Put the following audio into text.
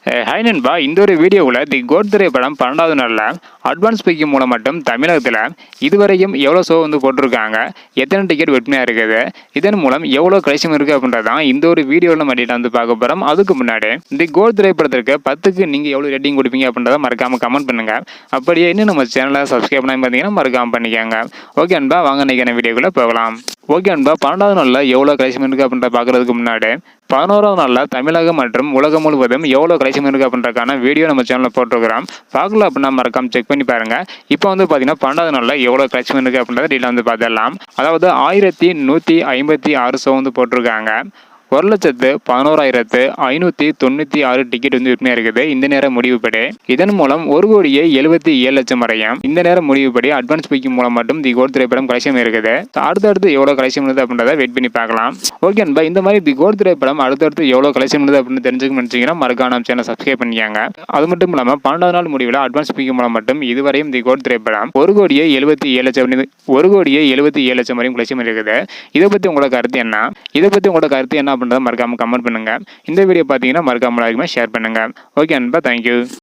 Hi நண்பா, இந்த ஒரு வீடியோவில் தி கோட் திரைப்படம் 12வது நாளில் அட்வான்ஸ் புக்கிங் மூலம் மட்டும் தமிழகத்தில் இதுவரையும் எவ்வளோ ஷோ போட்டிருக்காங்க, எத்தனை டிக்கெட் விற்பனையாக இருக்குது, இதன் மூலம் எவ்வளோ கலெக்ஷன் இருக்குது அப்படின்றதான் இந்த ஒரு வீடியோவில் நம்ம டீட்டெயில் பார்க்க போகிறோம். அதுக்கு முன்னாடி தி கோட் திரைப்படத்திற்கு 10க்கு நீங்கள் எவ்வளோ ரேட்டிங் கொடுப்பீங்க அப்படின்றத மறக்காமல் கமெண்ட் பண்ணுங்கள். அப்படியே இன்னும் நம்ம சேனலை சப்ஸ்கிரைப் பண்ணி பார்த்தீங்கன்னா மறக்காமல் பண்ணிக்கோங்க. ஓகே நண்பா, வாங்க நினைக்கிற வீடியோக்குள்ளே போகலாம். ஓகே நண்பா, 12வது நாளில் எவ்வளோ கலெக்ஷன் இருக்குது அப்படின்ற பார்க்குறதுக்கு முன்னாடி 11வது நாளில் தமிழகம் மற்றும் உலகம் முழுவதும் எவ்வளோ கலெக்ஷன் இருக்குது அப்படின்றக்கான வீடியோ நம்ம சேனலில் போட்டிருக்கிறோம். பார்க்கல அப்படின்னா மறக்காம செக் பண்ணி பாருங்கள். இப்போ பார்த்தீங்கன்னா 12வது நாளில் எவ்வளோ கலெக்ஷன் இருக்குது அப்படின்றத டீட்டெயில் பார்த்துடலாம். அதாவது 1156 ஷோ போட்டிருக்காங்க. 1,11,596 டிக்கெட் விற்பனையாக இருக்குது இந்த நேரம் முடிவுப்படி. இதன் மூலம் 1,77,00,000 வரையும் இந்த நேரம் முடிவுப்படி அட்வான்ஸ் புக்கிங் மூலம் மட்டும் தி கோட் திரைப்படம் கலெக்ஷன் இருக்குது. அடுத்தடுத்து எவ்வளோ கலெக்ஷன் இருக்குது அப்படின்றத வெயிட் பண்ணி பார்க்கலாம். ஓகே நண்பா, இந்த மாதிரி தி கோட் திரைப்படம் அடுத்தடுத்து எவ்வளோ கலெக்ஷன் இருக்குது அப்படின்னு தெரிஞ்சுக்க நினைச்சீங்கன்னா மறக்காம சேனல் சப்ஸ்கிரைப் பண்ணிக்காங்க. அது மட்டும் இல்லாமல் 12வது நாள் முடிவில் அட்வான்ஸ் புக்கிங் மூலம் மட்டும் இதுவரையும் தி கோட் திரைப்படம் 1,77,00,000 வரையும் கலெக்ஷன் இருக்குது. இதை பற்றி உங்களோட கருத்து என்ன அப்படின்றத மறக்காம கமெண்ட் பண்ணுங்க. இந்த வீடியோ பார்த்தீங்கன்னா மறக்காம ஷேர் பண்ணுங்க. ஓகே நண்பா, தேங்க்யூ.